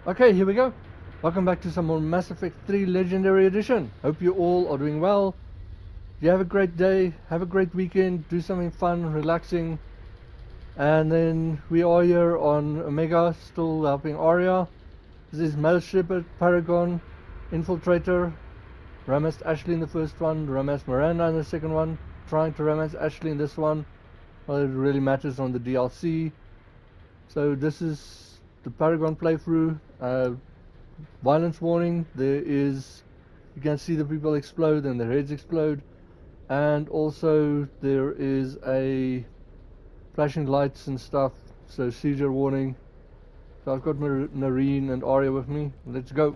Okay, here we go. Welcome back to some more Mass Effect 3 Legendary Edition. Hope you all are doing well. You have a great day, have a great weekend, do something fun, relaxing. And then we are here on Omega, still helping Aria. This is Male Shepard, Paragon, Infiltrator, Romance Ashley in the first one, Romance Miranda in the second one, trying to romance Ashley in this one. Well, it really matters on the DLC. So this is the Paragon playthrough. Violence warning, there is, you can see the people explode and their heads explode, and also there is a flashing lights and stuff, so seizure warning. So I've got Nareen and Aria with me. Let's go.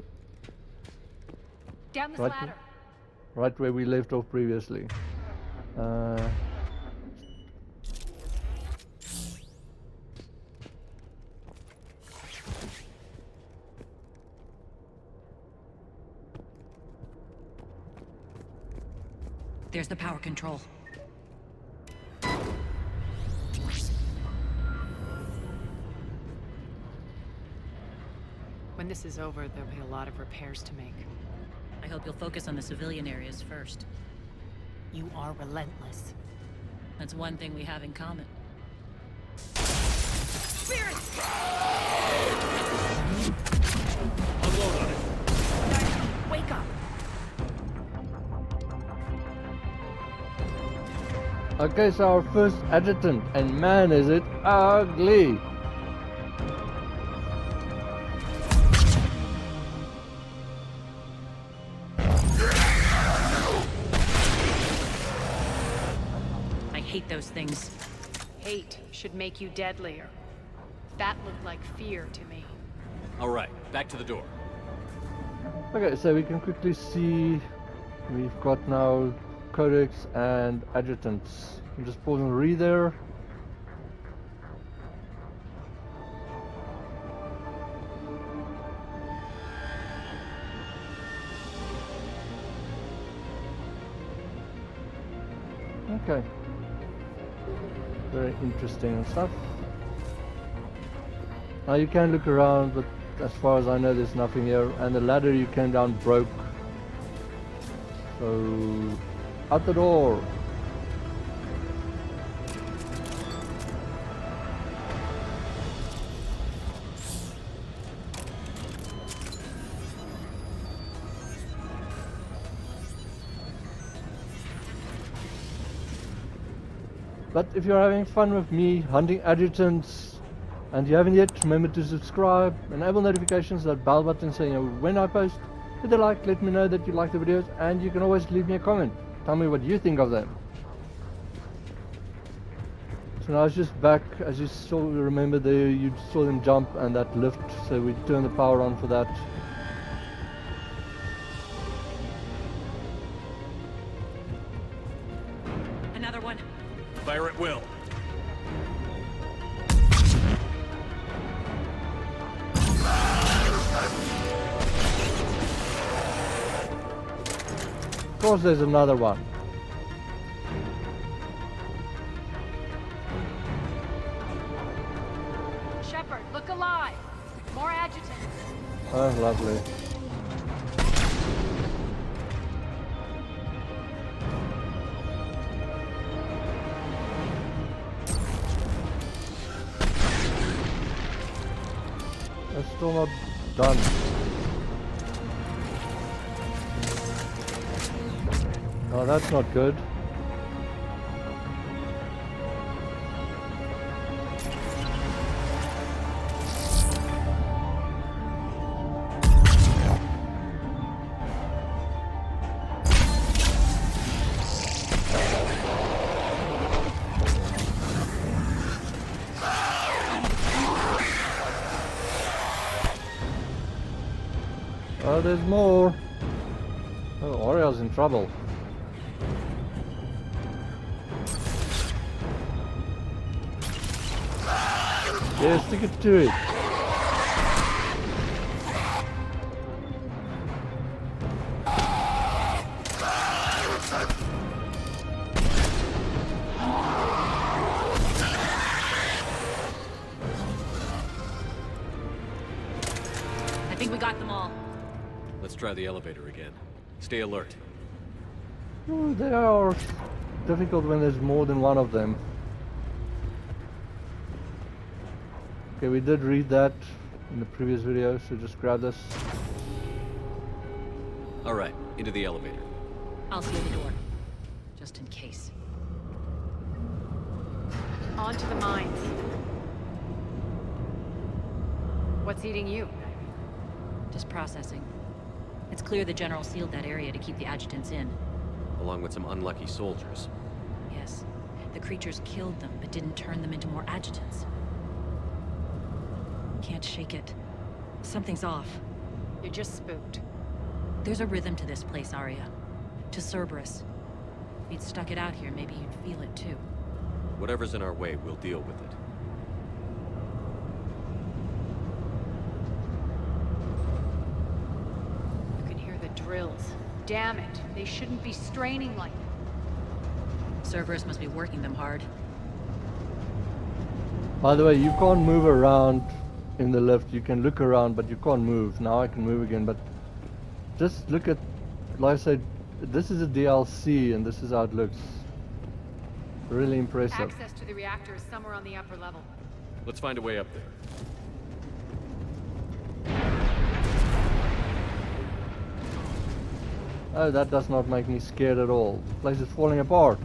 Down this Right, ladder. right where we left off previously. Uh, There's the power control. When this is over, there'll be a lot of repairs to make. I hope you'll focus on the civilian areas first. You are relentless. That's one thing we have in common. Spirit! Unload on it. Wake up! okay, so our first adjutant, and man is it ugly. I hate those things. Hate should make you deadlier. That looked like fear to me. All right, back to the door. Okay, so we can quickly see we've got now codex and adjutants. You just pause and read there. Okay. Very interesting and stuff. Now you can look around, but as far as I know there's nothing here, and the ladder you came down broke. So out the door. But if you're having fun with me hunting adjutants and you haven't yet, remember to subscribe, enable notifications, that bell button so you know when I post. Hit a like, let me know that you like the videos, and you can always leave me a comment. Tell me what you think of them. So now it's just back, as you saw, remember there you saw them jump and that lift, so we turn the power on for that. Another one. Fire at will. Of course there's another one. Shepard, look alive! More adjutants! Oh, lovely. It's still not done. Oh, that's not good. Oh, there's more. Oh, Ariel's in trouble. Yeah, stick it to it. think we got them all. Let's try the elevator again. Stay alert. Oh, they are difficult when there's more than one of them. Okay, we did read that in the previous video, so just grab this. Alright, into the elevator. I'll seal the door. Just in case. On to the mines. What's eating you? Just processing. It's clear the General sealed that area to keep the adjutants in. Along with some unlucky soldiers. Yes. The creatures killed them, but didn't turn them into more adjutants. Can't shake it. Something's off. You're just spooked. There's a rhythm to this place, Aria. To Cerberus. If you'd stuck it out here, maybe you'd feel it too. Whatever's in our way, we'll deal with it. You can hear the drills. Damn it. They shouldn't be straining like that. Cerberus must be working them hard. By the way, you can't move around in the lift. You can look around, but you can't move. Now I can move again, but just look at, like I said, this is a DLC and this is how it looks. Really impressive. Access to the reactor is somewhere on the upper level. Let's find a way up there. Oh, that does not make me scared at all. The place is falling apart.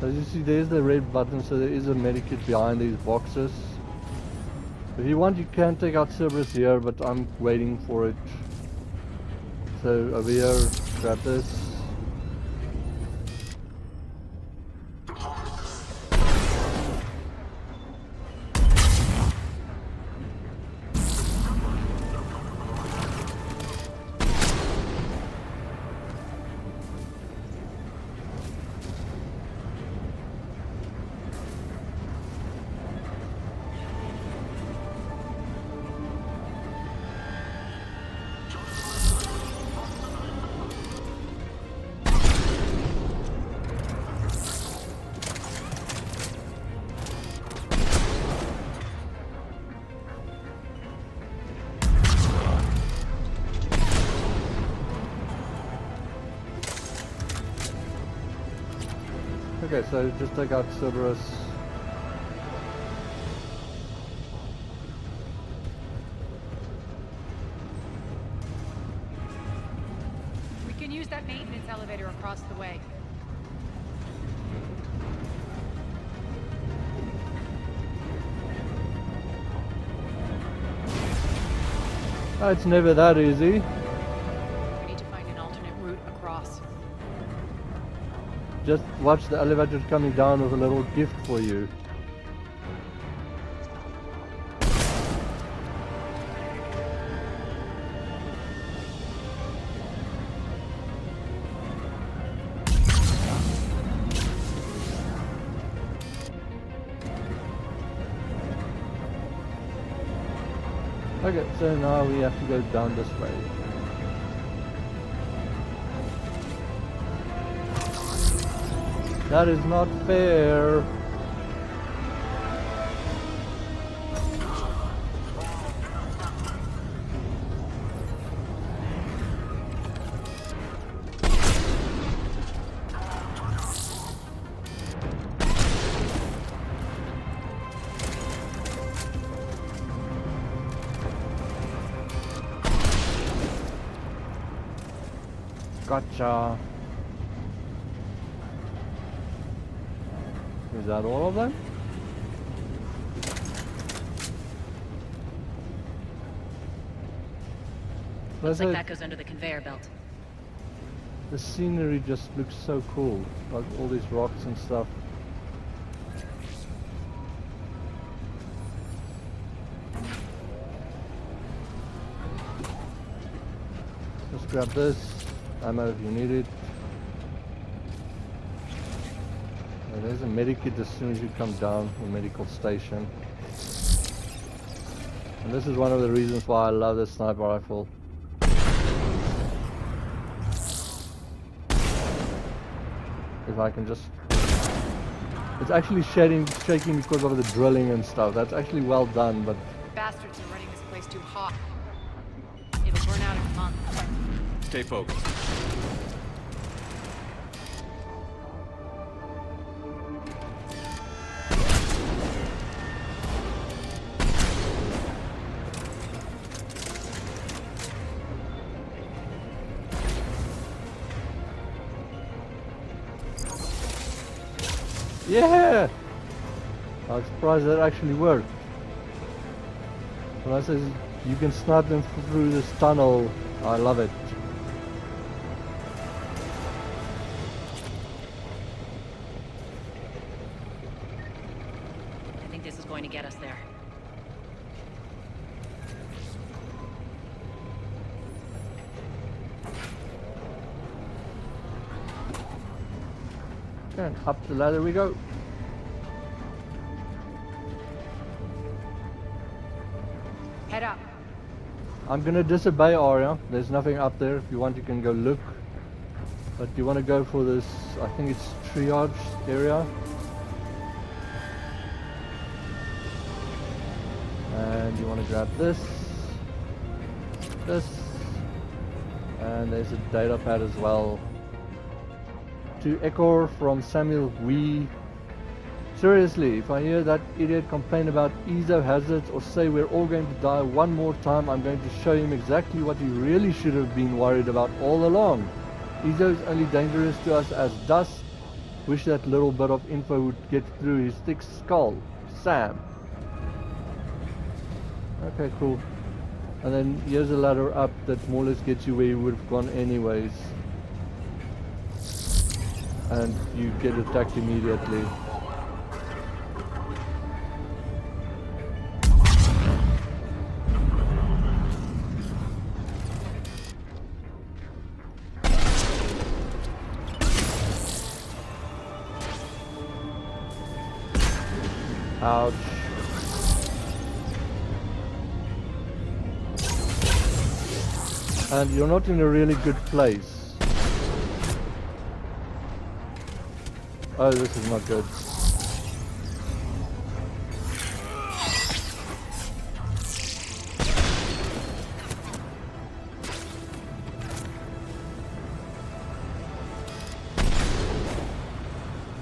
As you see, there's the red button, so there is a medikit behind these boxes. If you want, you can take out Cerberus here, but I'm waiting for it. So over here, grab this. Okay, so just take out Cerberus. We can use that maintenance elevator across the way. Oh, it's never that easy. We need to find an alternate route across. Just watch the elevator coming down with a little gift for you. Okay, so now we have to go down this way. That is not fair. Gotcha. Is that all of them? Looks like that goes under the conveyor belt. The scenery just looks so cool, like all these rocks and stuff. Let's grab this ammo if you need it. There's a medikit as soon as you come down, a medical station. And this is one of the reasons why I love the sniper rifle. If I can just... It's actually shaking because of the drilling and stuff. That's actually well done, but Bastards are running this place too hot. It'll burn out in a month. Stay focused. yeah! I'm surprised that actually worked. When I says you can snipe them through this tunnel, I love it. I think this is going to get us there. And up the ladder we go. Head up. I'm gonna disobey Aria. There's nothing up there. If you want, you can go look. But you want to go for this, I think it's triage area. And you want to grab this, and there's a data pad as well. To Echo from Samuel Wee. Seriously, if I hear that idiot complain about ESO hazards or say we're all going to die one more time, I'm going to show him exactly what he really should have been worried about all along. ESO is only dangerous to us as dust. Wish that little bit of info would get through his thick skull. Sam. Okay, cool. And then here's a ladder up that more or less gets you where you would have gone anyways. And you get attacked immediately. Ouch. And you're not in a really good place. Oh, this is not good.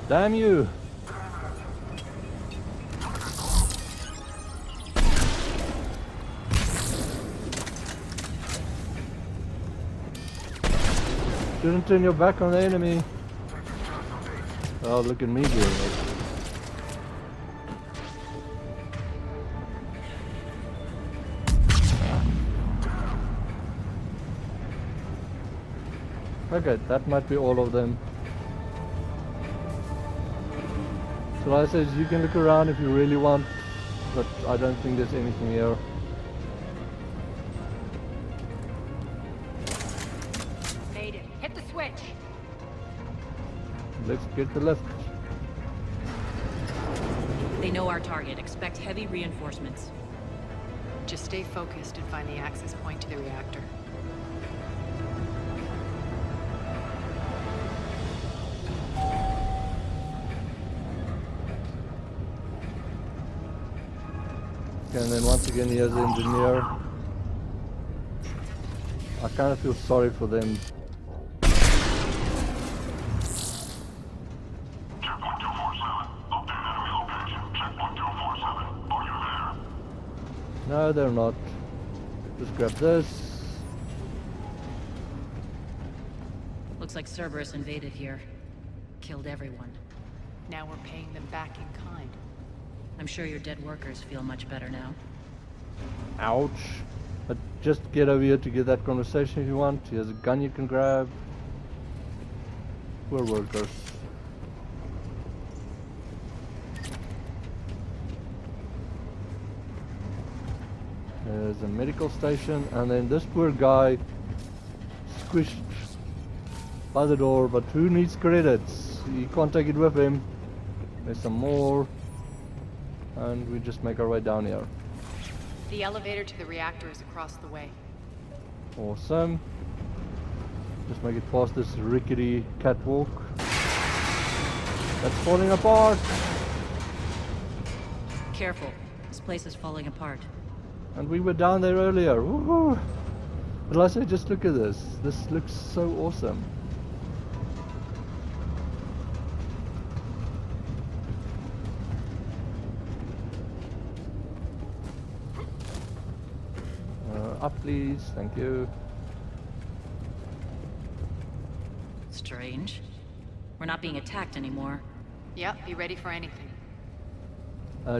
Damn you! Shouldn't turn your back on the enemy. Oh, look at me doing it. Okay, that might be all of them. So like I says, you can look around if you really want, but I don't think there's anything here. Made it. Hit the switch. Let's get the lift. They know our target. Expect heavy reinforcements. Just stay focused and find the access point to the reactor. And then once again, here's the engineer. I kind of feel sorry for them. No, they're not. Just grab this. Looks like Cerberus invaded here. Killed everyone. Now we're paying them back in kind. I'm sure your dead workers feel much better now. Ouch. But just get over here to get that conversation if you want. Here's a gun you can grab. Poor workers. There's a medical station, and then this poor guy squished by the door, but who needs credits? He can't take it with him. There's some more, and we just make our way down here. The elevator to the reactor is across the way. Awesome. Just make it past this rickety catwalk. That's falling apart. Careful. This place is falling apart. And we were down there earlier. Woohoo! But like I say, just look at this. This looks so awesome. Up please, thank you. Strange. We're not being attacked anymore. Yep, be ready for anything.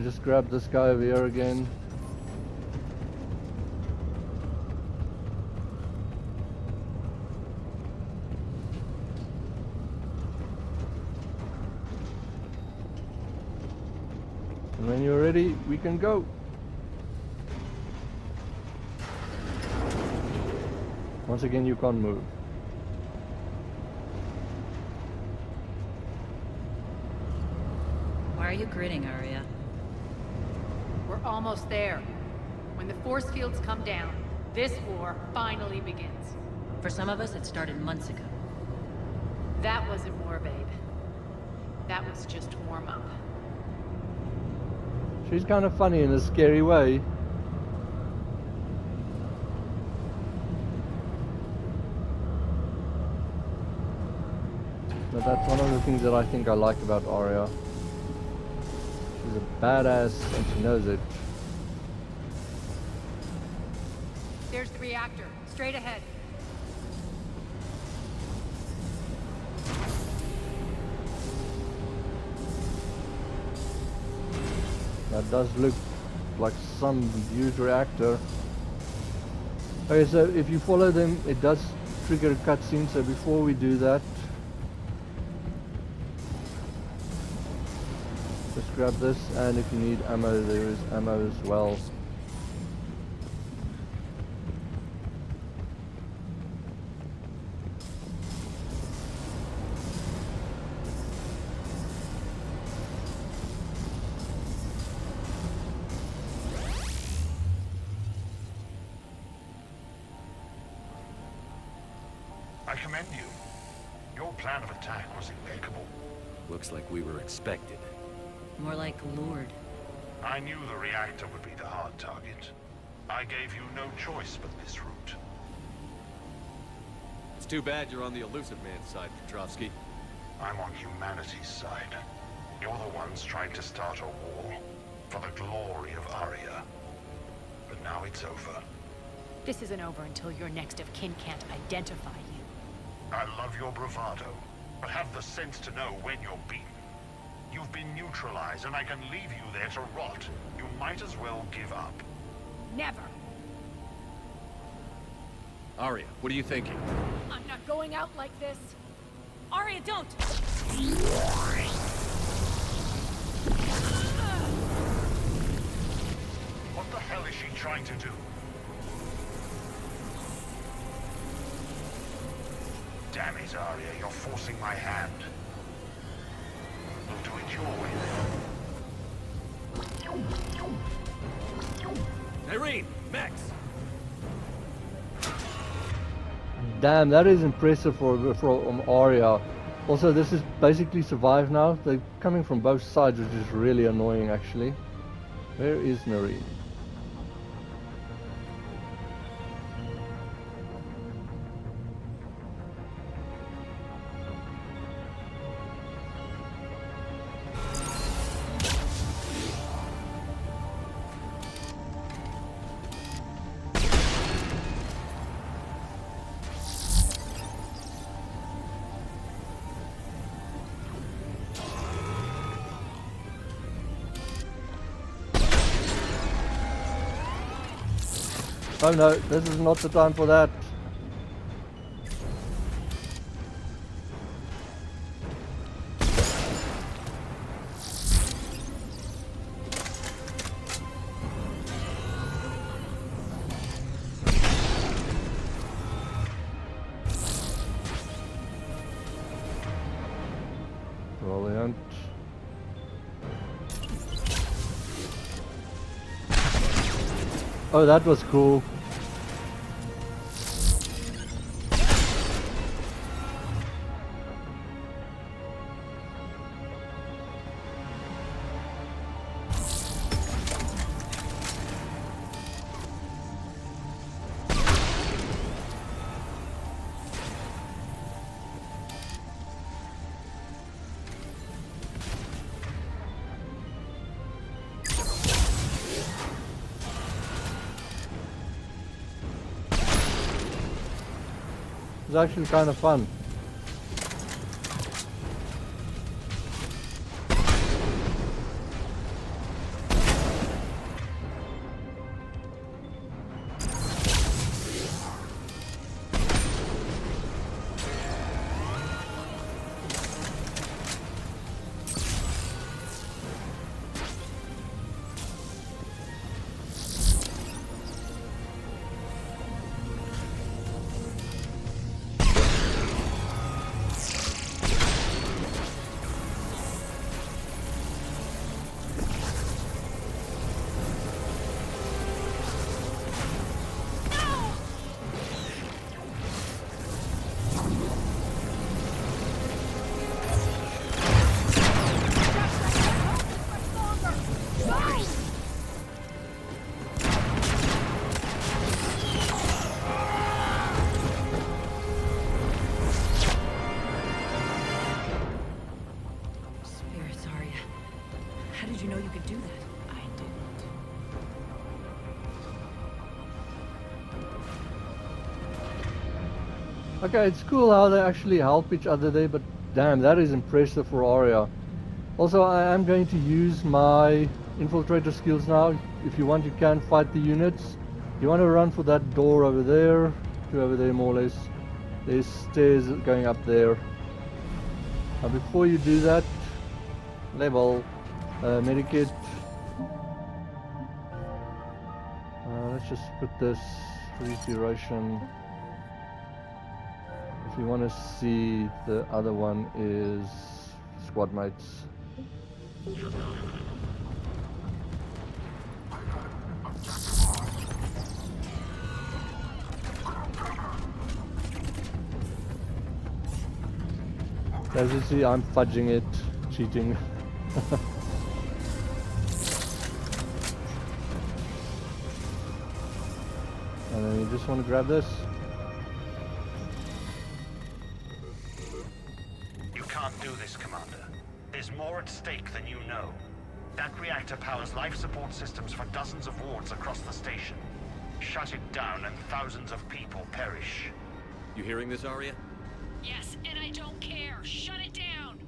Just grab this guy over here again. And when you're ready, we can go. Once again, you can't move. Why are you grinning, Aria? We're almost there. When the force fields come down, this war finally begins. For some of us, it started months ago. That wasn't war, babe. That was just warm-up. She's kind of funny in a scary way. But that's one of the things that I think I like about Aria. She's a badass and she knows it. There's the reactor, straight ahead. That does look like some huge reactor. Okay, so if you follow them, it does trigger a cutscene. So before we do that, just grab this, and if you need ammo, there is ammo as well. I commend you. Your plan of attack was impeccable. Looks like we were expected. More like lured. I knew the reactor would be the hard target. I gave you no choice but this route. It's too bad you're on the Illusive Man's side, Petrovsky. I'm on humanity's side. You're the ones trying to start a war for the glory of Aria. But now it's over. This isn't over until your next of kin can't identify you. I love your bravado, but have the sense to know when you're beaten. You've been neutralized, and I can leave you there to rot. You might as well give up. Never! Aria, what are you thinking? I'm not going out like this. Aria, don't! What the hell is she trying to do? Damn it, Aria, you're forcing my hand. We'll do it your way then. Irene! Max! Damn, that is impressive from Aria. Also, this is basically survive now. They're coming from both sides, which is really annoying actually. Where is Miranda? Oh no, this is not the time for that. Brilliant. Oh, that was cool. It's actually kind of fun. Spirits, Aria. How did you know you could do that? I didn't. Okay, it's cool how they actually help each other there, but damn, that is impressive for Aria. Also, I am going to use my infiltrator skills now. If you want, you can fight the units. You want to run for that door over there, to over there more or less. There's stairs going up there. Now before you do that, level, medikit. Let's just put this freeze duration. If you want to see, the other one is squad mates. As you see, I'm fudging it, cheating. And then you just want to grab this. You can't do this, Commander. There's more at stake than you know. That reactor powers life support systems for dozens of wards across the station. Shut it down and thousands of people perish. You hearing this, Aria? Yes, and I don't care. Shut it down!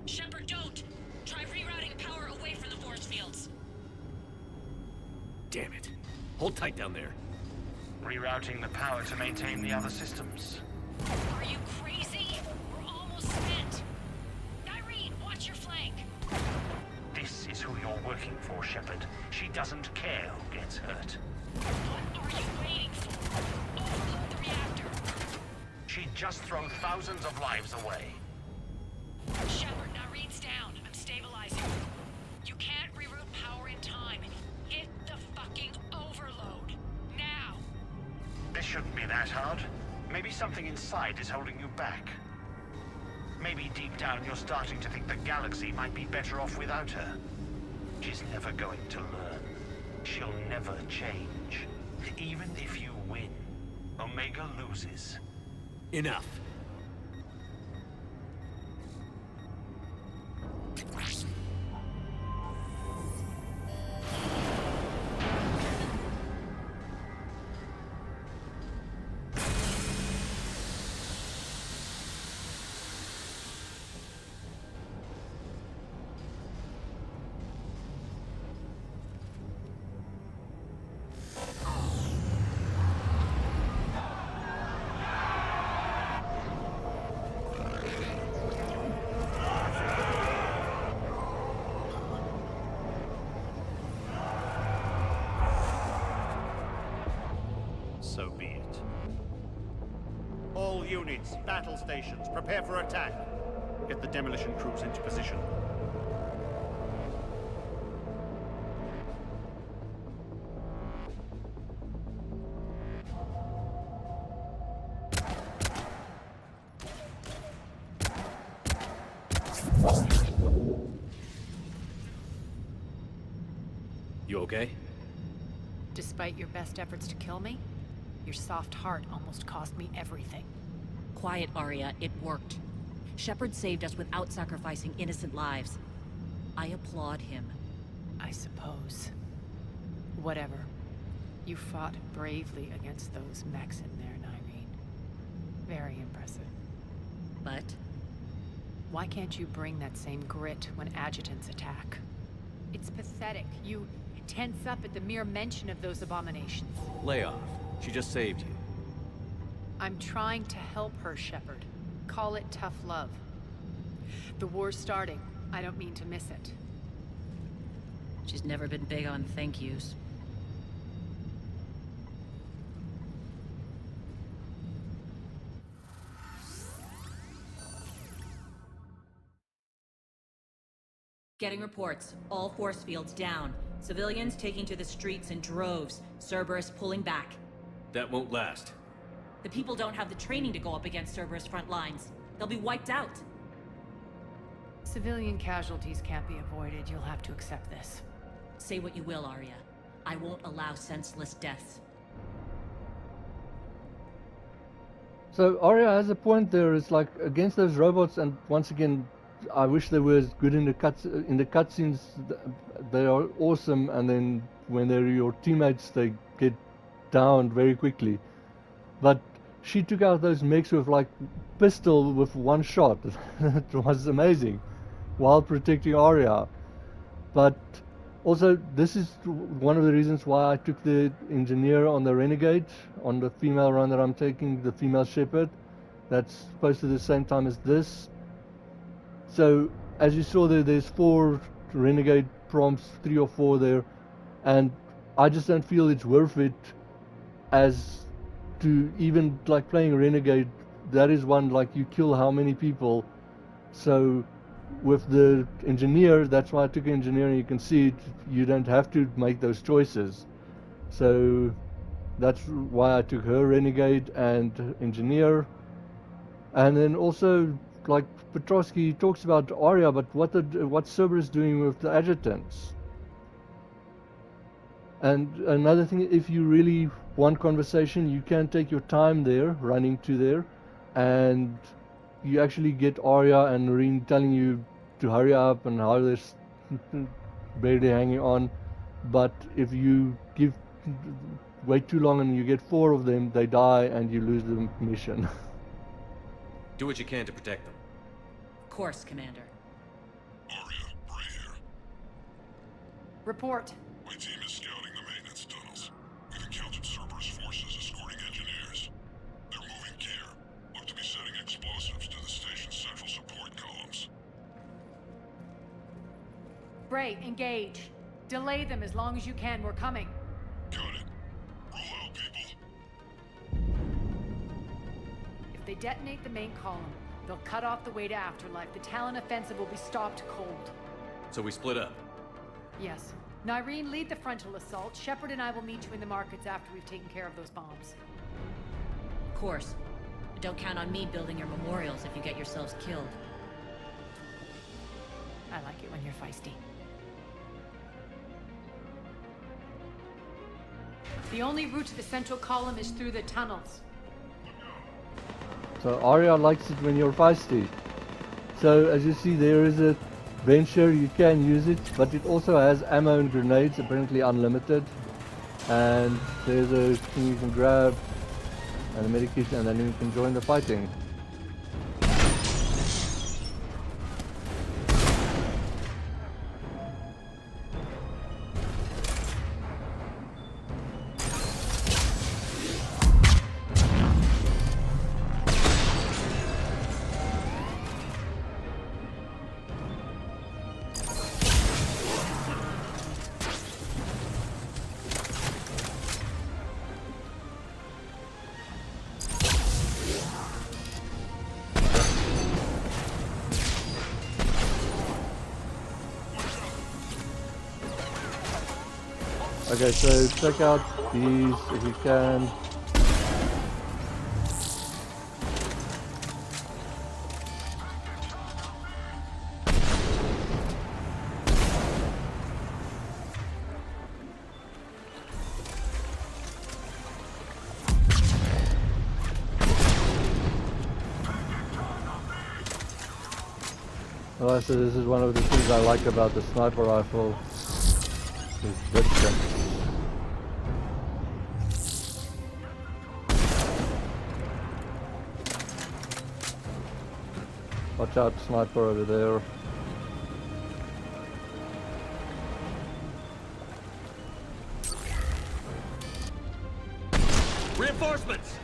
Shepard, don't! Try rerouting power away from the force fields. Damn it. Hold tight down there. Rerouting the power to maintain the other systems. Are you crazy? We're almost spent. Irene, watch your flank. This is who you're working for, Shepard. She doesn't care who gets hurt. What are you waiting for? Overload the reactor. She'd just throw thousands of lives away. Shepard, Irene's down. I'm stabilizing. You can't reroute power in time. Hit the fucking overload. Now! This shouldn't be that hard. Maybe something inside is holding you back. Maybe deep down you're starting to think the galaxy might be better off without her. She's never going to learn. She'll never change. Even if you win, Omega loses. Enough. So be it. All units, battle stations, prepare for attack. Get the demolition crews into position. You okay? Despite your best efforts to kill me, your soft heart almost cost me everything. Quiet, Aria. It worked. Shepard saved us without sacrificing innocent lives. I applaud him. I suppose. Whatever. You fought bravely against those mechs in there, Irene. Very impressive. But Why can't you bring that same grit when adjutants attack? It's pathetic. You tense up at the mere mention of those abominations. Lay off. She just saved you. I'm trying to help her, Shepard. Call it tough love. The war's starting. I don't mean to miss it. she's never been big on thank yous. Getting reports. All force fields down. Civilians taking to the streets in droves. Cerberus pulling back. That won't last. The people don't have the training to go up against Cerberus front lines. They'll be wiped out. Civilian casualties can't be avoided. You'll have to accept this. Say what you will, Aria. I won't allow senseless deaths. So Aria has a point there. It's like against those robots, and once again, I wish they were as good in the cutscenes. They are awesome, and then when they're your teammates, they get downed very quickly. But she took out those mechs with like pistol with one shot. It was amazing, while protecting Aria. But also, this is one of the reasons why I took the engineer on the Renegade, on the female run that I'm taking, the female Shepard. That's posted at the same time as this. So, as you saw there, there's 4 Renegade prompts, 3 or 4 there, and I just don't feel it's worth it as to even like playing Renegade. That is one, like, you kill how many people. So with the engineer, that's why I took engineer, and you can see it, you don't have to make those choices. So that's why I took her Renegade and engineer. And then also, like Petrovsky talks about Aria, but what Cerberus doing with the adjutants. And another thing, if you really want conversation, you can take your time there, running to there, and you actually get Aria and Noreen telling you to hurry up and how they're barely hanging on. But if you wait too long and you get 4 of them, they die and you lose the mission. Do what you can to protect them. Of course, Commander. Aria, Bray here. Report. My team is scouting the maintenance tunnels. We've encountered Cerberus forces escorting engineers. They're moving gear. Look to be setting explosives to the station's central support columns. Bray, engage. Delay them as long as you can. We're coming. Got it. Roll out, people. If they detonate the main column, they'll cut off the way to Afterlife. The Talon offensive will be stopped cold. So we split up. Yes. Nyreen, lead the frontal assault. Shepard and I will meet you in the markets after we've taken care of those bombs. Of course. But don't count on me building your memorials if you get yourselves killed. I like it when you're feisty. The only route to the central column is through the tunnels. So Aria likes it when you're feisty. So as you see, there is a bench here, you can use it, but it also has ammo and grenades, apparently unlimited. And there's a thing you can grab, and a medikit, and then you can join the fighting. Okay, so check out these if you can. Oh, so this is one of the things I like about the sniper rifle. Is distance. Watch out, sniper over there. Reinforcements!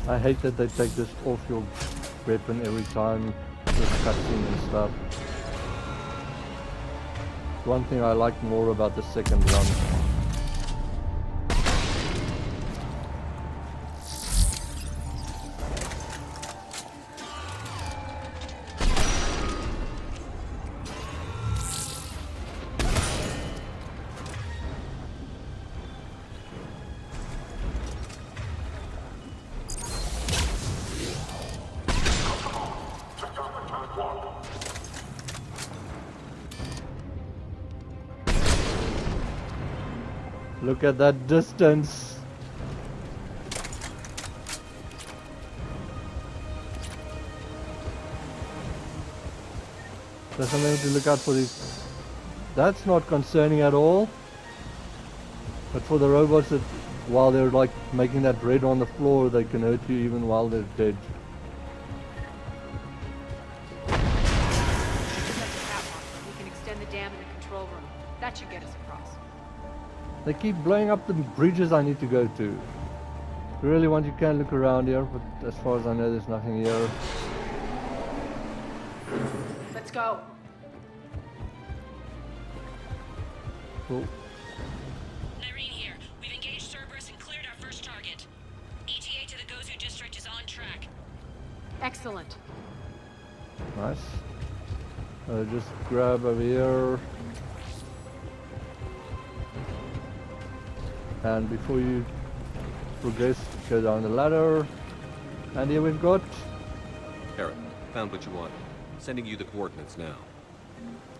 I hate that they take this off your weapon every time, this cutscene and stuff. One thing I like more about the second one. Look at that distance. There's something to look out for these. That's not concerning at all. But for the robots that while they're like making that red on the floor, they can hurt you even while they're dead. We can extend the dam in the control room. That should get us across. They keep blowing up the bridges I need to go to. If you really want, you can look around here, but as far as I know, there's nothing here. Let's go. Cool. Irene here. We've engaged Cerberus and cleared our first target. ETA to the Gozu district is on track. Excellent. Nice. Just grab over here. And before you progress, go down the ladder. And here we've got... Eric, found what you want. Sending you the coordinates now.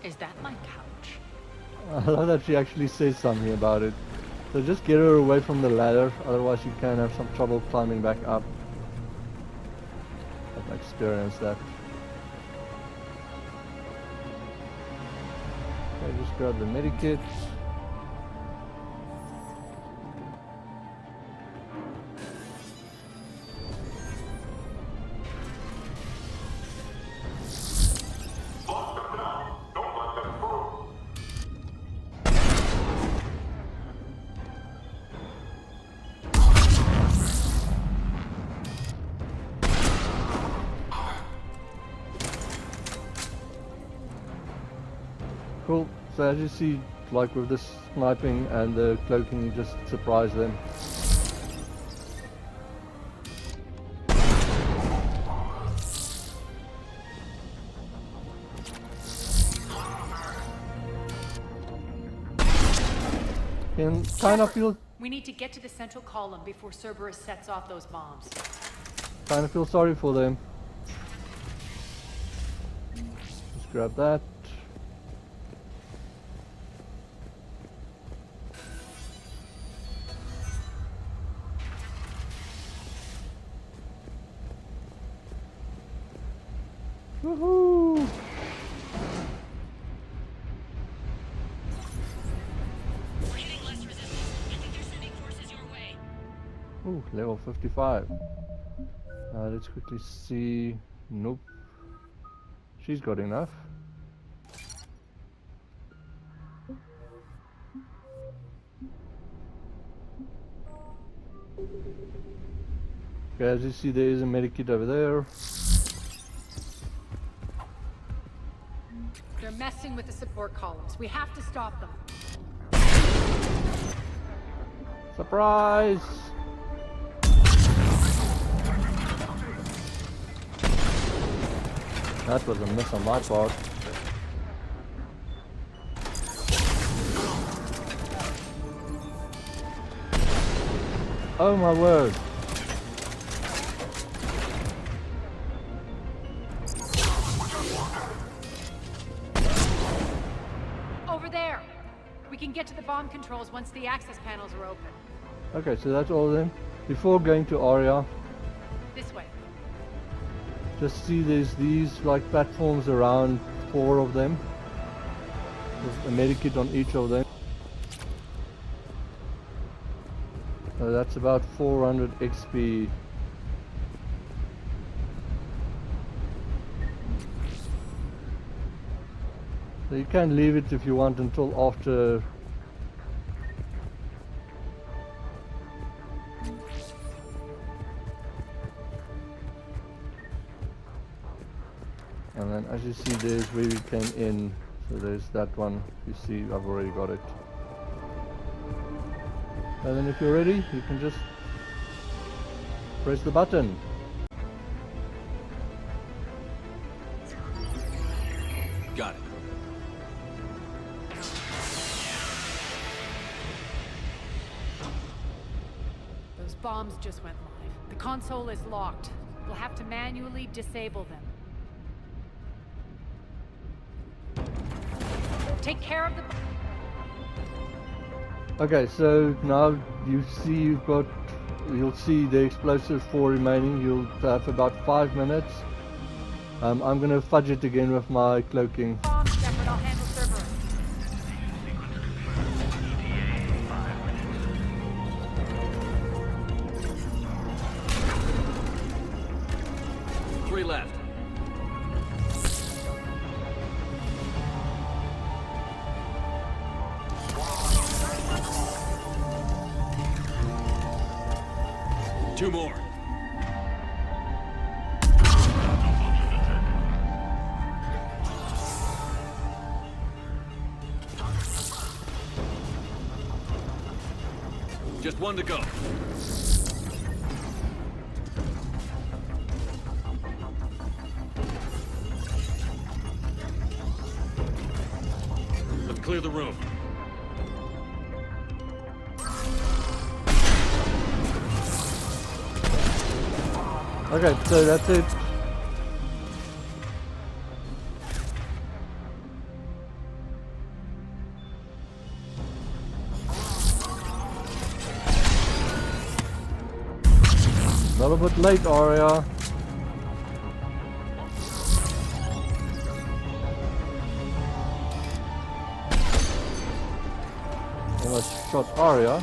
Is that my couch? I love that she actually says something about it. So just get her away from the ladder, otherwise you can have some trouble climbing back up. I've experienced that. Okay, just grab the medikit. Cool. So as you see, like with this sniping and the cloaking, you just surprise them. Can kind of feel We need to get to the central column before Cerberus sets off those bombs. sorry for them. Just grab that. Woohoo! We're hitting less resistance. I think they're sending forces your way. Ooh, level 55. Let's quickly see. Nope. She's got enough. Okay, as you see, there is a medikit over there. They're messing with the support columns. We have to stop them. Surprise! That was a miss on my part. Oh my word! Over there! We can get to the bomb controls once the access panels are open. Okay, so that's all of them. Before going to Aria, This way. just see there's these like platforms around, 4 of them. With a medikit on each of them. So that's about 400 XP. So you can leave it if you want until after. And then as you see, there's where we came in. So there's that one. You see, I've already got it. And then if you're ready, you can just press the button. Got it. Those bombs just went live. The console is locked. We'll have to manually disable them. Take care of the... Okay, so now you see you'll see the explosives 4 remaining. You'll have about 5 minutes. I'm gonna fudge it again with my cloaking. Bomb, Shepard, I'll handle Cerberus. 3 left. Two more. Just one to go. Let's clear the room. Okay, so that's it. A little bit late, Aria. Almost shot Aria.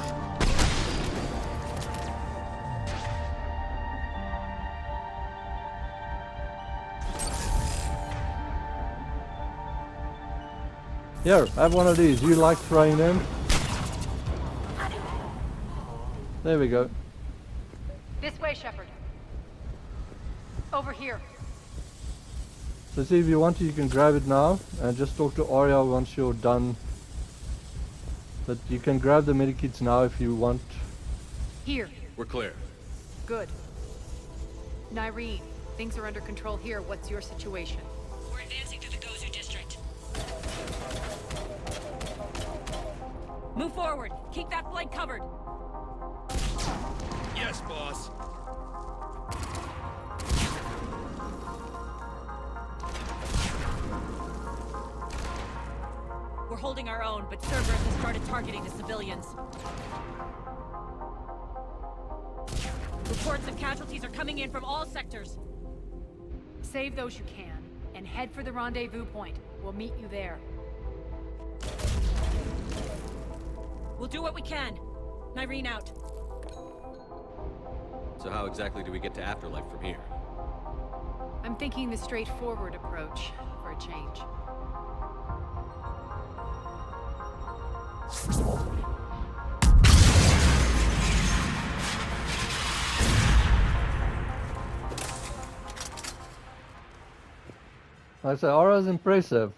Here, have one of these. You like throwing them? There we go. This way, Shepard. Over here. So see, if you want to, you can grab it now and just talk to Aria once you're done. But you can grab the medikits now if you want. Here. We're clear. Good. Nyreen, things are under control here. What's your situation? We're advancing through the Gozu district. Move forward. Keep that flank covered. Yes, boss. We're holding our own, but Cerberus has started targeting the civilians. Reports of casualties are coming in from all sectors. Save those you can, and head for the rendezvous point. We'll meet you there. We'll do what we can. Nyreen out. So how exactly do we get to Afterlife from here? I'm thinking the straightforward approach for a change. I say Aria's impressive.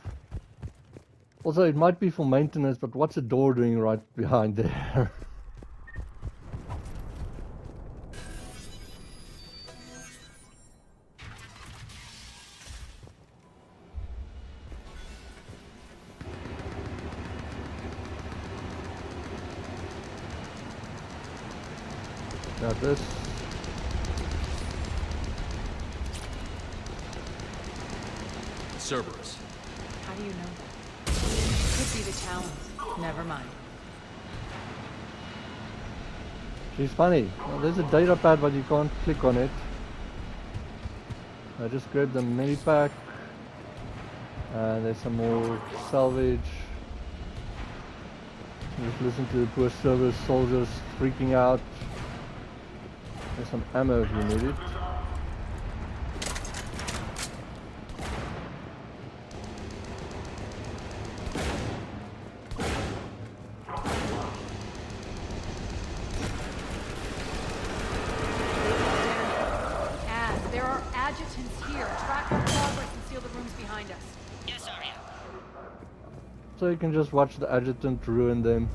Also, it might be for maintenance, but what's the door doing right behind there? Got this. Cerberus. How do you know that? Could be the Talons. Never mind. She's funny. Well, there's a data pad, but you can't click on it. I just grabbed the mini pack. And there's some more salvage. Just listen to the poor Cerberus soldiers freaking out. There's some ammo if you need it. There are adjutants here. Track our progress and seal the rooms behind us. Yes, Aria. So you can just watch the adjutant ruin them.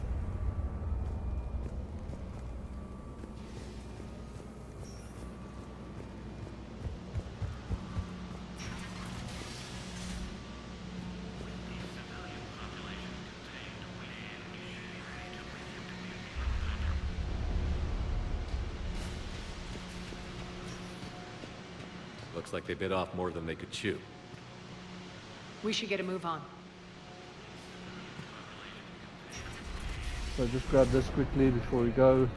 Looks like they bit off more than they could chew. We should get a move on. So just grab this quickly before we go.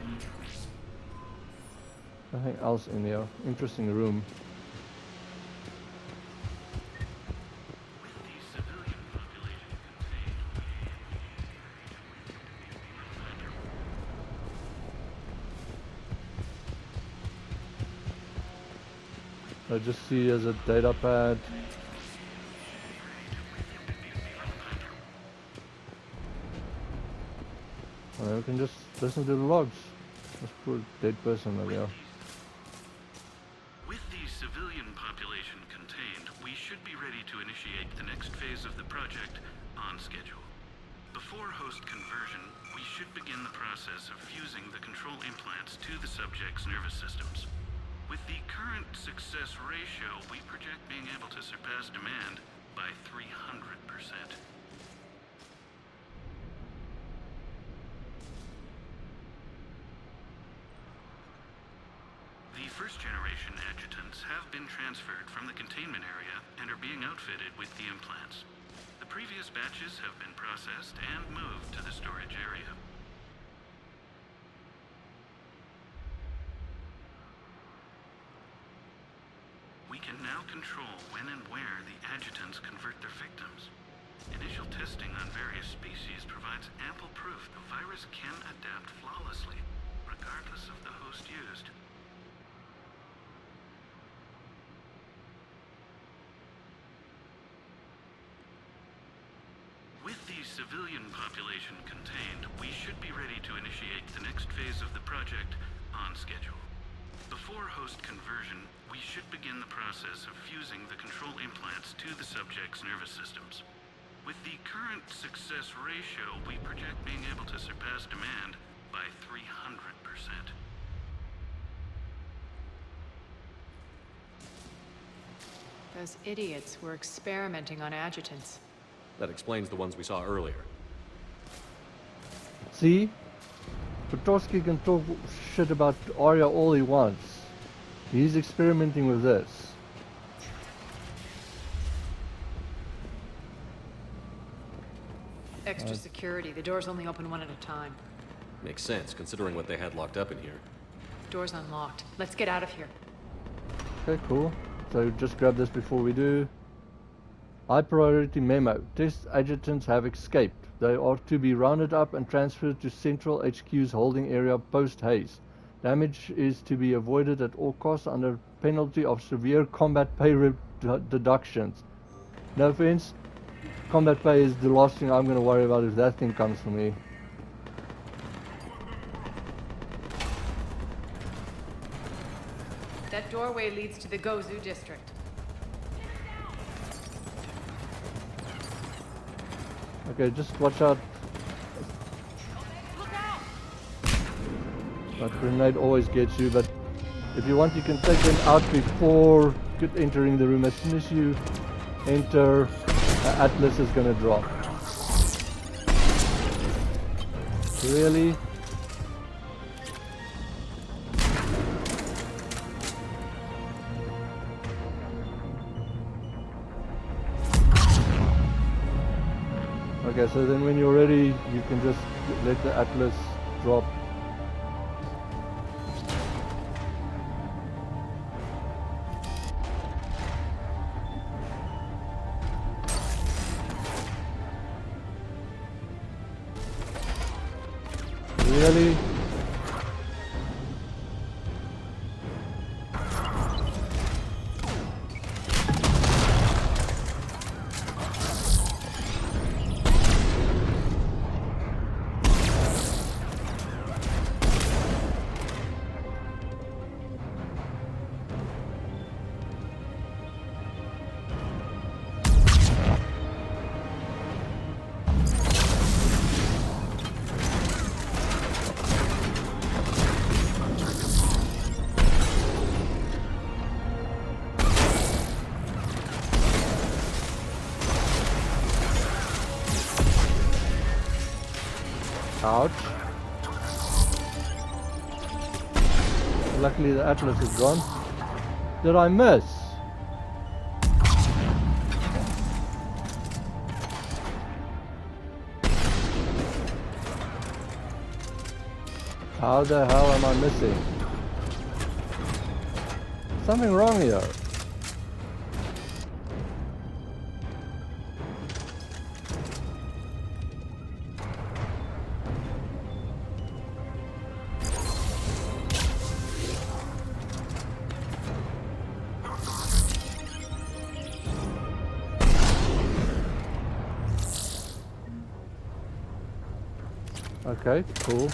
Nothing else in here. Interesting room. I just see as a data pad. We can just listen to the logs. Let's put a dead person over there. With the civilian population contained, we should be ready to initiate the next phase of the project on schedule. Before host conversion, we should begin the process of fusing the control implants to the subject's nervous systems. With the current success ratio, we project being able to surpass demand by 300%. The first-generation adjutants have been transferred from the containment area and are being outfitted with the implants. The previous batches have been processed and moved to the storage area. We can now control when and where the adjutants convert their victims. Initial testing on various species provides ample proof the virus can adapt flawlessly, regardless of the host used. With the civilian population contained, we should be ready to initiate the next phase of the project on schedule. Before host conversion, we should begin the process of fusing the control implants to the subject's nervous systems. With the current success ratio, we project being able to surpass demand by 300%. Those idiots were experimenting on adjutants. That explains the ones we saw earlier. See? Petrovsky can talk shit about Aria all he wants. He's experimenting with this. Extra security. The doors only open one at a time. Makes sense, considering what they had locked up in here. Door's unlocked. Let's get out of here. Okay, cool. So just grab this before we do. High priority memo. Test adjutants have escaped. They are to be rounded up and transferred to Central HQ's holding area post-haste. Damage is to be avoided at all costs under penalty of severe combat pay deductions. No offense, combat pay is the last thing I'm going to worry about if that thing comes for me. That doorway leads to the Gozu district. Okay, just watch out. That grenade always gets you, but if you want you can take them out before entering the room. As soon as you enter, Atlas is gonna drop. Really? Okay, so then when you're ready, you can just let the Atlas drop. Really? Ouch. Luckily the Atlas is gone. Did I miss? How the hell am I missing? Something wrong here. Okay, cool.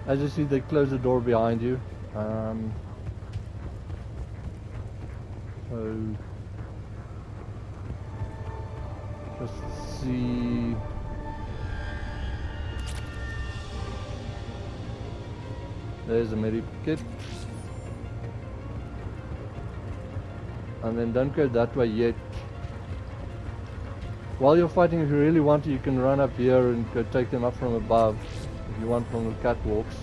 As you see, they close the door behind you. So just see. There's a medikit. And then don't go that way yet. While you're fighting, if you really want to, you can run up here and go take them up from above. If you want, from the catwalks.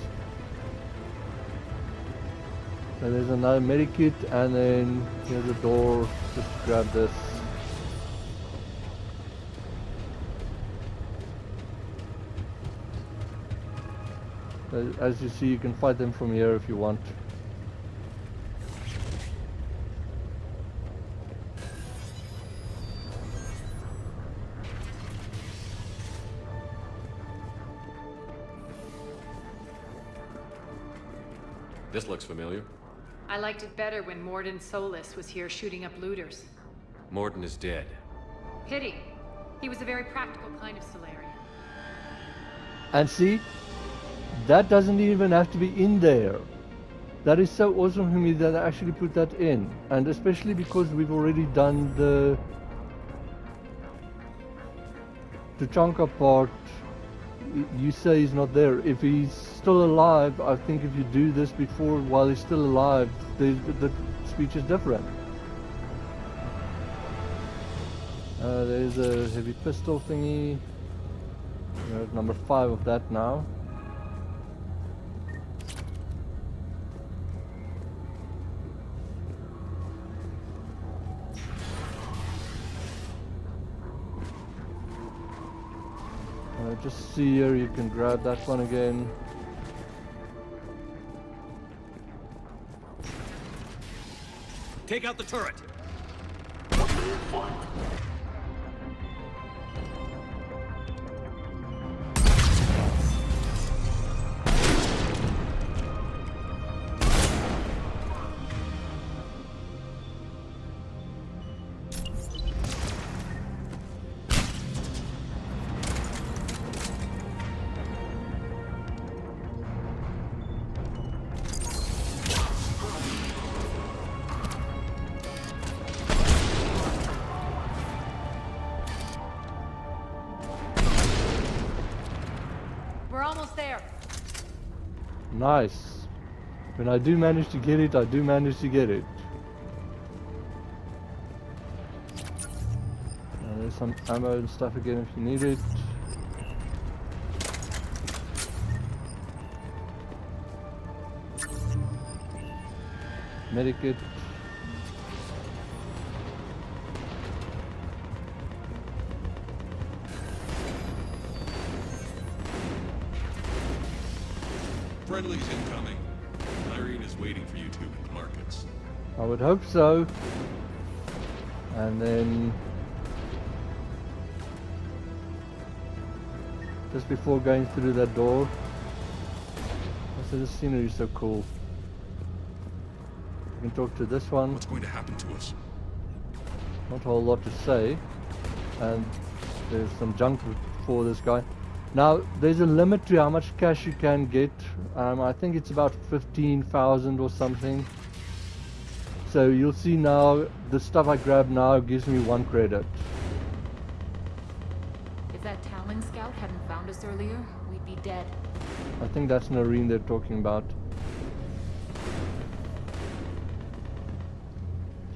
So there's another medikit, and then here's a door. Just grab this. So as you see, you can fight them from here if you want. This looks familiar. I liked it better when Morden Solis was here shooting up looters. Morden is dead. Pity. He was a very practical kind of Solarian. And see, that doesn't even have to be in there. That is so awesome for me that I actually put that in. And especially because we've already done the Tuchanka part. You say he's not there. If he's still alive, I think if you do this before while he's still alive, the speech is different. There's a heavy pistol thingy. We're at number 5 of that now. Just see here, you can grab that one again. Take out the turret! Nice. When I do manage to get it, I do manage to get it. There's some ammo and stuff again if you need it. Medikit. Friendly's incoming. Irene is waiting for you two in the markets. I would hope so. And then just before going through that door, also the scenery is so cool. You can talk to this one. What's going to happen to us? Not a whole lot to say. And there's some junk for this guy. Now, there's a limit to how much cash you can get. I think it's about 15,000 or something. So you'll see now, the stuff I grab now gives me 1 credit. If that Talon scout hadn't found us earlier, we'd be dead. I think that's Noreen they're talking about.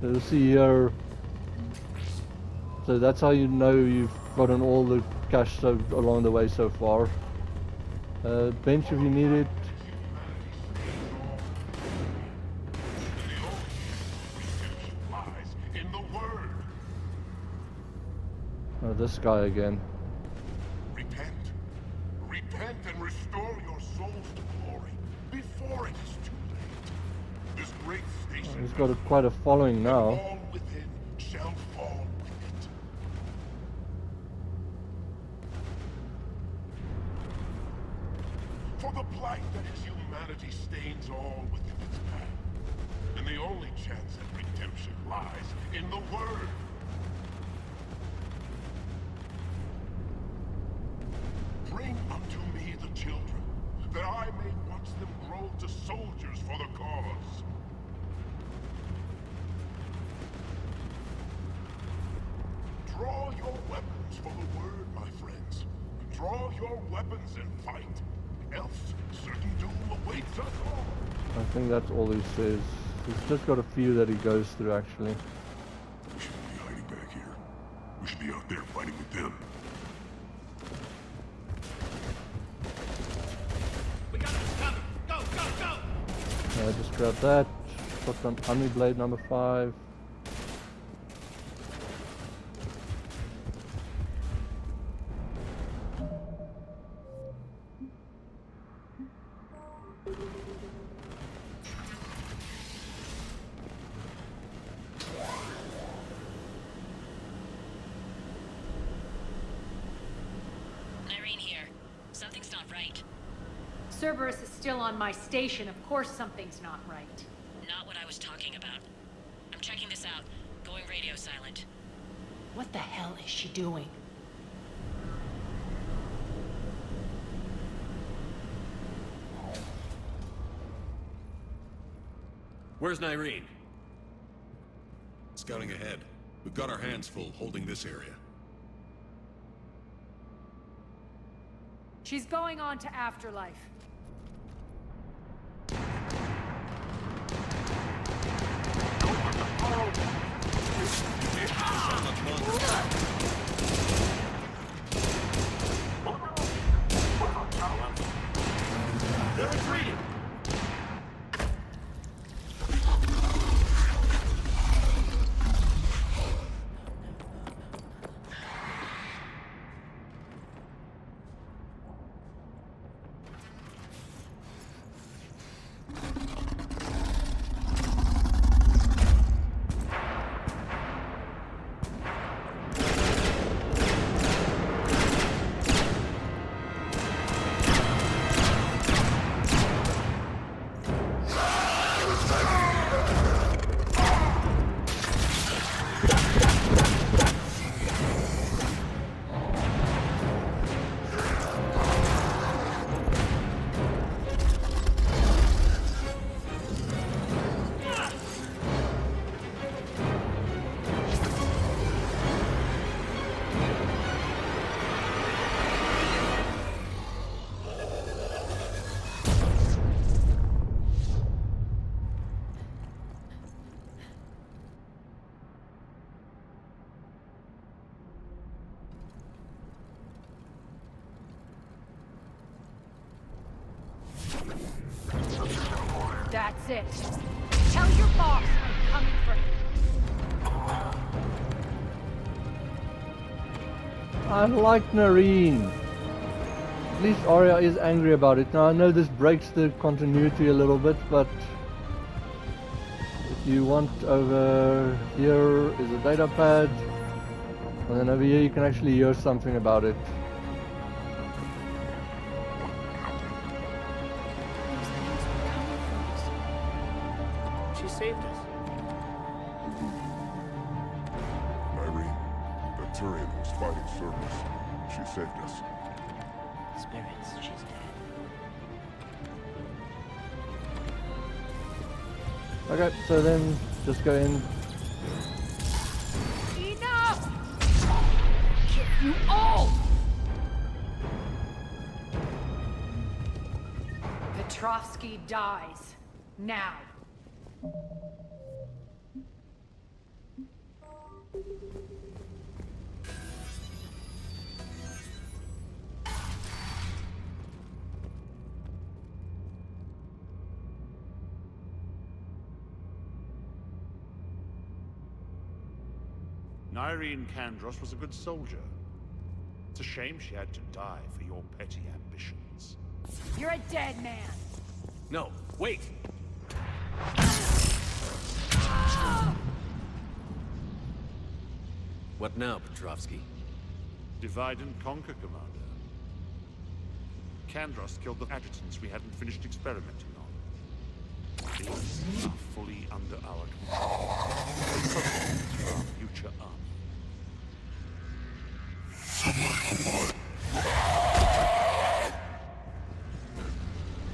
So you'll see here, So that's how you know you've gotten all the cash along the way so far. Bench if you need it. Oh, this guy again. Repent. Repent and restore your souls to glory before it is too late. This great station He's got quite a following now. all within shall fall with it. For the blight that is humanity stains all within its path. And the only chance at redemption lies in the Word. Bring unto me the children, that I may watch them grow to soldiers for the cause. Draw your weapons for the Word, my friends. Draw your weapons and fight, else certain doom awaits us all. I think that's all he says. He's just got a few that he goes through actually. We shouldn't be hiding back here. We should be out there fighting with them. We got this covered. Go, go, go! Just grab that. Shotgun army blade number 5. Irene here. Something's not right. Cerberus is still on my station. Of course something's not right. Not what I was talking about. I'm checking this out. Going radio silent. What the hell is she doing? Where's Irene? Scouting ahead. We've got our hands full holding this area. She's going on to Afterlife. They're retreating! That's it. Tell your boss I'm coming for him. I like Nareen. At least Aria is angry about it. Now I know this breaks the continuity a little bit, but if you want, over here is a data pad, and then over here you can actually hear something about it. She saved us. Irene, the Turian who was fighting Cerberus. She saved us. Spirits, she's dead. Okay, so then just go in. Enough! Kill you all! Petrovsky dies. Now. Irene Kandros was a good soldier. It's a shame she had to die for your petty ambitions. You're a dead man! No, wait! What now, Petrovsky? Divide and conquer, Commander. Kandros killed the adjutants we hadn't finished experimenting on. These are fully under our control. Provisions for our future army.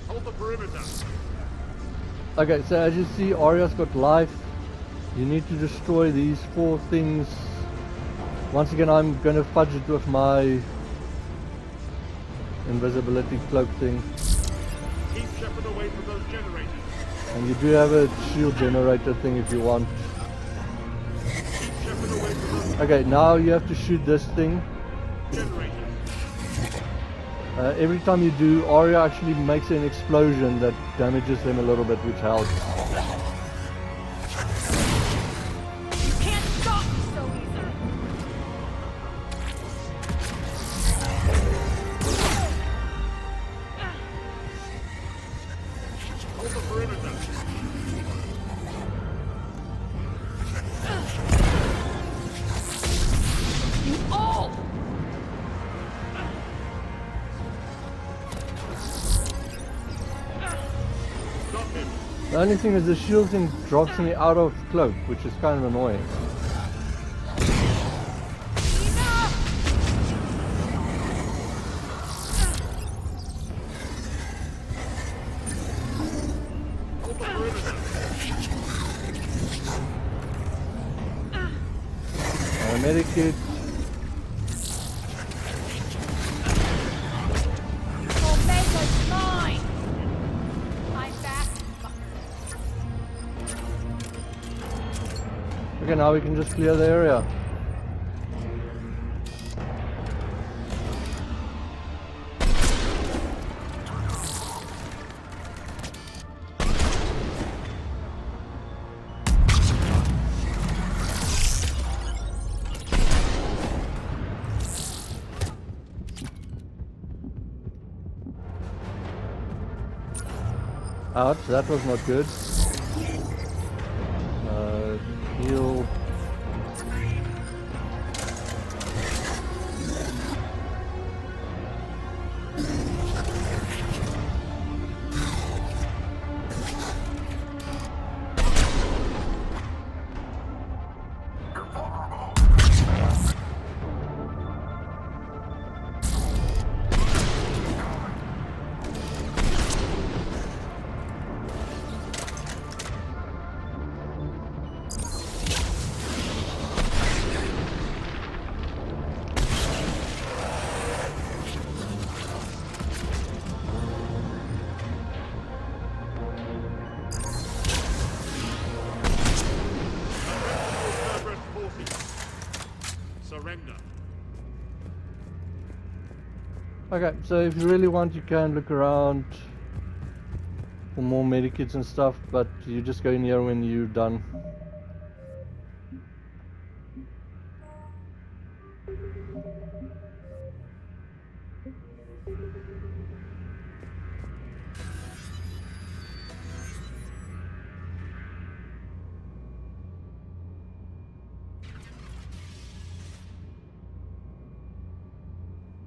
Hold the perimeter! Okay, so as you see, Aria's got life. You need to destroy these 4 things. Once again, I'm going to fudge it with my invisibility cloak thing. Keep Shepard away from those generators. And you do have a shield generator thing if you want. Keep Shepard away from those Okay, now you have to shoot this thing. generators. Every time you do, Aria actually makes an explosion that damages them a little bit, which helps. You can't stop me so easily! Hold the perimeter. You all! Stop him. The only thing is the shield thing drops me out of cloak, which is kind of annoying. Hold the perimeter. Medikit. Omega's mine! I'm back, fucker. Okay, now we can just clear the area. Ouch, that was not good. Heal. Surrender. Okay, so if you really want, you can look around for more medikits and stuff, but you just go in here when you're done.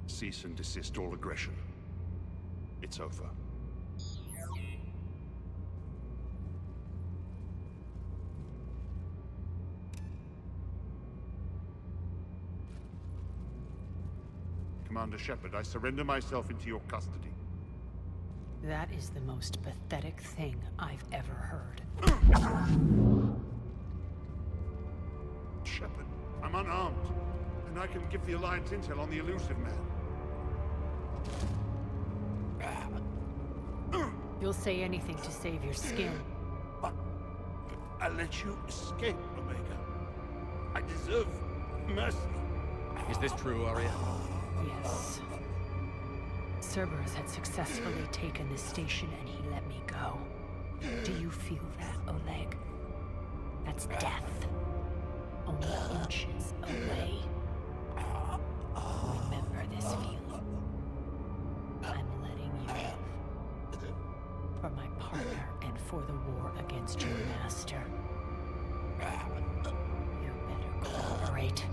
Cease and desist all aggression. It's over. Commander Shepard, I surrender myself into your custody. That is the most pathetic thing I've ever heard. Shepard, I'm unarmed, and I can give the Alliance intel on the elusive man. You'll say anything to save your skin. But I let you escape, Omega. I deserve mercy. Is this true, Aria? Yes. Cerberus had successfully taken this station and he let me go. Do you feel that, Oleg? That's death. only inches away. Remember this feeling. I'm letting you live. For my partner and for the war against your master. You better cooperate.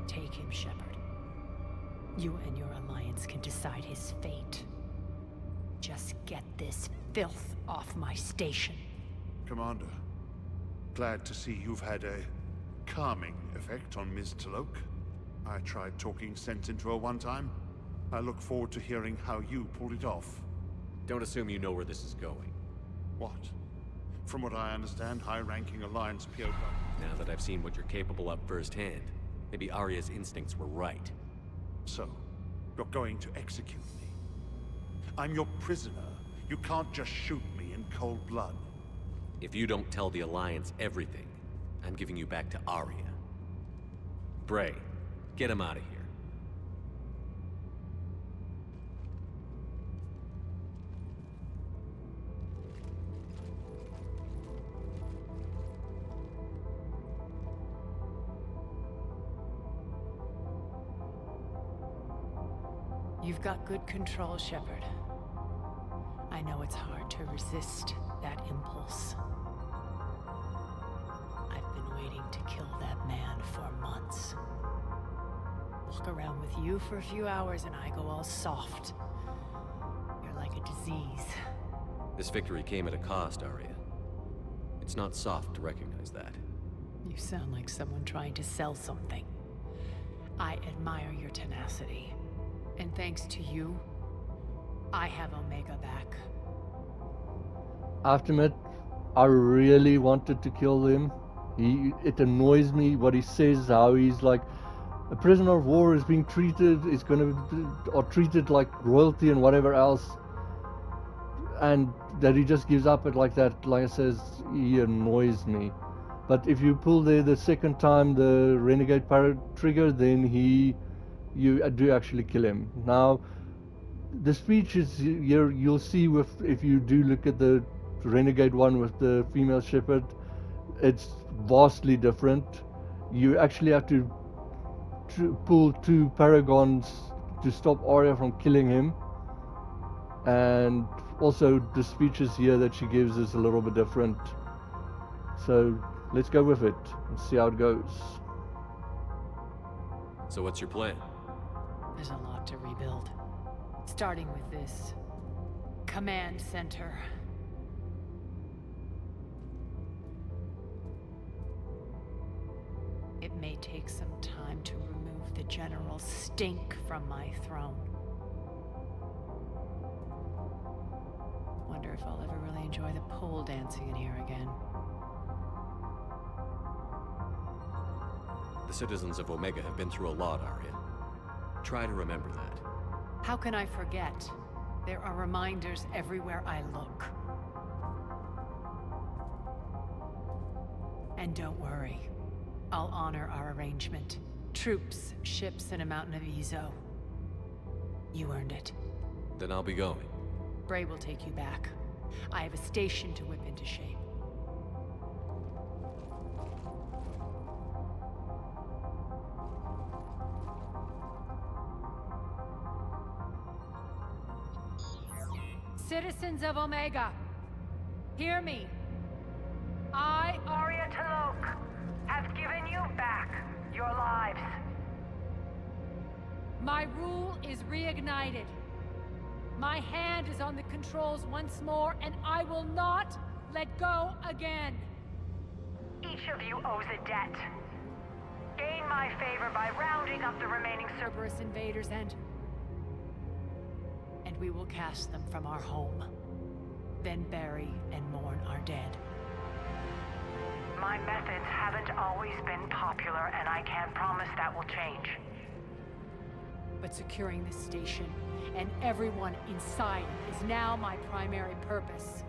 Take him, Shepard. You and your alliance can decide his fate. Just get this filth off my station. Commander, glad to see you've had a calming effect on Ms. T'loak. I tried talking sense into her one time. I look forward to hearing how you pulled it off. Don't assume you know where this is going. What? From what I understand, high-ranking Alliance POW. Now that I've seen what you're capable of firsthand, maybe Aria's instincts were right. So, you're going to execute me. I'm your prisoner. You can't just shoot me in cold blood. If you don't tell the Alliance everything, I'm giving you back to Aria. Bray, get him out of here. You've got good control, Shepard. I know it's hard to resist that impulse. I've been waiting to kill that man for months. Walk around with you for a few hours and I go all soft. You're like a disease. This victory came at a cost, Aria. It's not soft to recognize that. You sound like someone trying to sell something. I admire your tenacity. And thanks to you, I have Omega back. I have to admit, I really wanted to kill him. It annoys me what he says, how he's like, a prisoner of war is being treated, or treated like royalty and whatever else. And that he just gives up it like that, like I says, he annoys me. But if you pull there the second time the Renegade trigger, then you do actually kill him. Now, the speech is here, you'll see if you do look at the Renegade one with the female Shepard, it's vastly different. You actually have to pull 2 Paragons to stop Aria from killing him. And also the speeches here that she gives is a little bit different. So let's go with it and see how it goes. So what's your plan? There's a lot to rebuild. Starting with this command center. It may take some time to remove the general stink from my throne. Wonder if I'll ever really enjoy the pole dancing in here again. The citizens of Omega have been through a lot, Aria. Try to remember that. How can I forget? There are reminders everywhere I look. And don't worry. I'll honor our arrangement. Troops, ships, and a mountain of Ezo. You earned it. Then I'll be going. Bray will take you back. I have a station to whip into shape. Citizens of Omega, hear me. I, Aria T'loak, have given you back your lives. My rule is reignited. My hand is on the controls once more, and I will not let go again. Each of you owes a debt. Gain my favor by rounding up the remaining Cerberus invaders, and we will cast them from our home. Then bury and mourn our dead. My methods haven't always been popular, and I can't promise that will change. But securing this station and everyone inside it is now my primary purpose.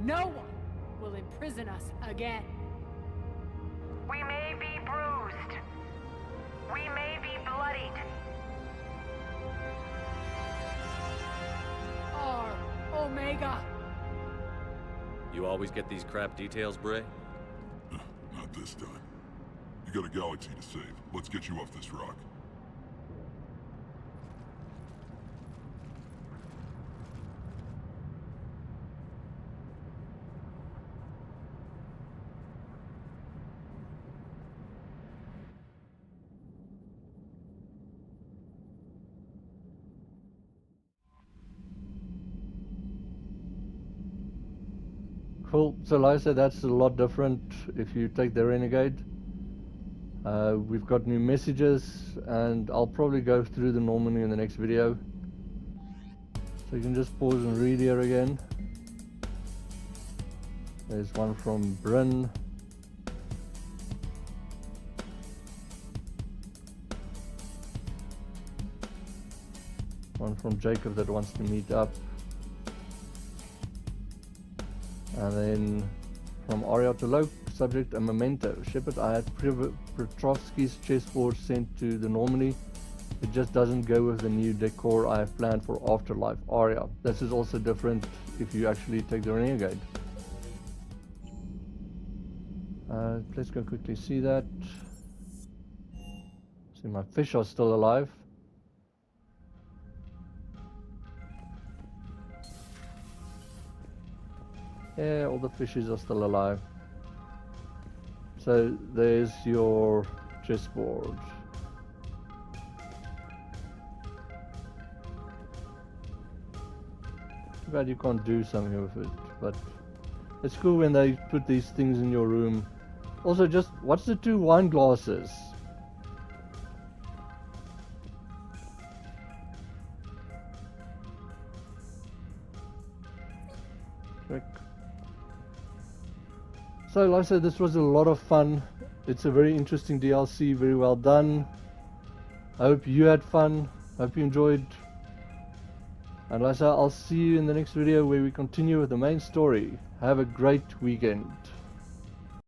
No one will imprison us again. We may be bruised. We may be bloodied. Our Omega. Omega! You always get these crap details, Bray? Not this time. You got a galaxy to save. Let's get you off this rock. Cool. So like I said, that's a lot different if you take the Renegade. We've got new messages, and I'll probably go through the Normandy in the next video. So you can just pause and read here again. There's one from Bryn. One from Jacob that wants to meet up. And then from Aria T'loak, subject a memento. Shepard, I had Petrovsky's chessboard sent to the Normandy. It just doesn't go with the new decor I have planned for Afterlife. Aria. This is also different if you actually take the Renegade. Let's go quickly see that. See, my fish are still alive. Yeah, all the fishes are still alive. So there's your chessboard. Too bad you can't do something with it, but it's cool when they put these things in your room. Also, just what's the 2 wine glasses? Quick. So like I said, this was a lot of fun. It's a very interesting DLC, very well done. I hope you had fun, hope you enjoyed. And like I said, I'll see you in the next video where we continue with the main story. Have a great weekend.